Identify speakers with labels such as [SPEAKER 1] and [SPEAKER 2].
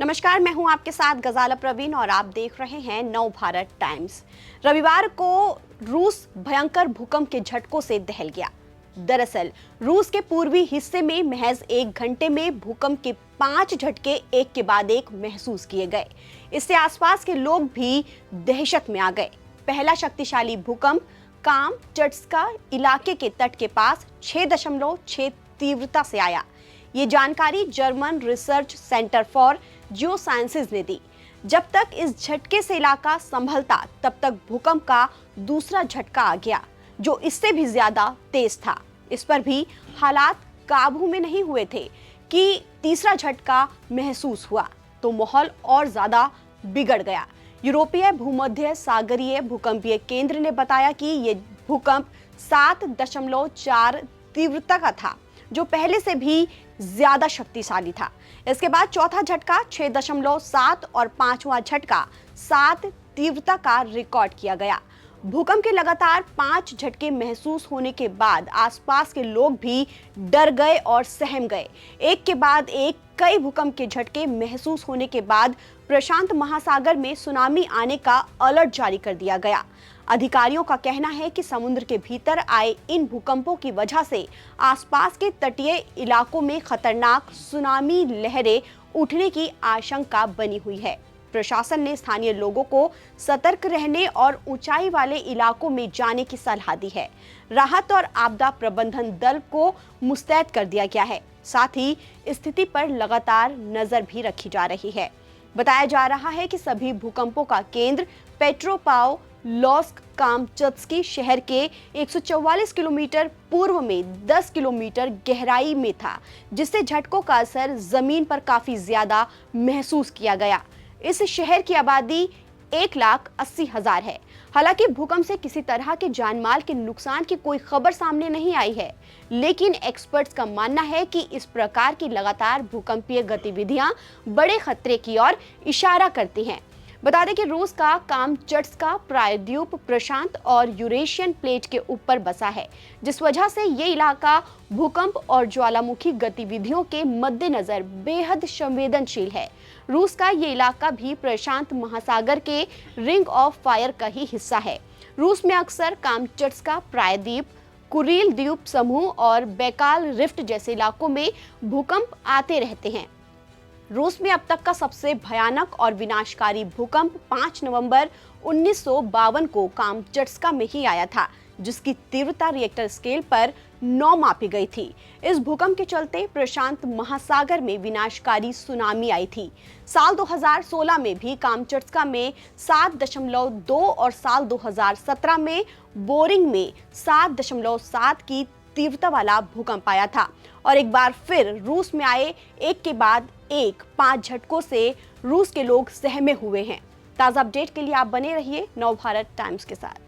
[SPEAKER 1] नमस्कार, मैं हूं आपके साथ गजाला प्रवीण और आप देख रहे हैं नव भारत टाइम्स। रविवार को रूस भयंकर भूकंप के झटकों से दहल गया। दरअसल रूस के पूर्वी हिस्से में महज 1 घंटे में भूकंप के 5 झटके एक के बाद एक महसूस किए गए। इससे आसपास के लोग भी दहशत में आ गए। पहला शक्तिशाली भूकंप कामचट्स्का इलाके के तट के पास 6.6 तीव्रता से आया। ये जानकारी German research centre for Jio sciences ने दी। जब तक इस झटके से इलाका संभलता तब तक भूकंप का दूसरा झटका आ गया, जो इससे भी ज्यादा तेज था। इस पर भी हालात काबू में नहीं हुए थे कि तीसरा झटका महसूस हुआ तो माहौल और ज्यादा बिगड़ गया। यूरोपीय भूमध्य सागरीय भूकंपीय केंद्र ने बताया कि ये भूकंप 7.4 तीव्रता का था, जो पहले से भी ज्यादा शक्तिशाली था। इसके बाद चौथा झटका 6.7 और पांचवा झटका 7 तीव्रता का रिकॉर्ड किया गया। भूकंप के लगातार 5 झटके महसूस होने के बाद आसपास के लोग भी डर गए और सहम गए। एक के बाद एक कई भूकंप के झटके महसूस होने के बाद प्रशांत महासागर में सुनामी आने का अलर्ट जारी कर दिया गया। अधिकारियों का कहना है कि समुद्र के भीतर आए इन भूकंपों की वजह से आसपास के तटीय इलाकों में खतरनाक सुनामी लहरें उठने की आशंका बनी हुई है। प्रशासन ने स्थानीय लोगों को सतर्क रहने और ऊंचाई वाले इलाकों में जाने की सलाह दी है। राहत और आपदा प्रबंधन दल को मुस्तैद कर दिया गया है। साथ ही स्थिति पर लगातार नजर भी रखी जा रही है। बताया जा रहा है कि सभी भूकंपों का केंद्र पेट्रोपाव लॉस्क कामचत्स्की शहर के 144 किलोमीटर पूर्व में 10 किलोमीटर गहराई में था, जिससे झटकों का असर जमीन पर काफी ज्यादा महसूस किया गया। इस शहर की आबादी 1,80,000 है। हालांकि भूकंप से किसी तरह के जानमाल के नुकसान की कोई खबर सामने नहीं आई है, लेकिन एक्सपर्ट्स का मानना है कि इस प्रकार की लगातार भूकंपीय गतिविधियां बड़े खतरे की ओर इशारा करती हैं। बता दें कि रूस का कामचट्स्का प्रायद्वीप प्रशांत और यूरेशियन प्लेट के ऊपर बसा है, जिस वजह से ये इलाका भूकंप और ज्वालामुखी गतिविधियों के मद्देनजर बेहद संवेदनशील है। रूस का ये इलाका भी प्रशांत महासागर के रिंग ऑफ फायर का ही हिस्सा है। रूस में अक्सर कामचट्स्का प्रायद्वीप, कुरिल द्वीप समूह और बैकाल रिफ्ट जैसे इलाकों में भूकंप आते रहते हैं। रूस में अब तक का सबसे भयानक और विनाशकारी भूकंप 5 नवंबर 1952 को कामचट्स्का में ही आया था, जिसकी तीव्रता रिएक्टर स्केल पर 9 मापी गई थी। इस भूकंप के चलते प्रशांत महासागर में विनाशकारी सुनामी आई थी। साल 2016 में भी कामचट्स्का में 7.2 और साल 2017 में बोरिंग में 7.7 की तीव्रता वाला भूकंप आया था। और एक बार फिर रूस में आए एक के बाद एक 5 झटकों से रूस के लोग सहमे हुए हैं। ताज़ा अपडेट के लिए आप बने रहिए नव भारत टाइम्स के साथ।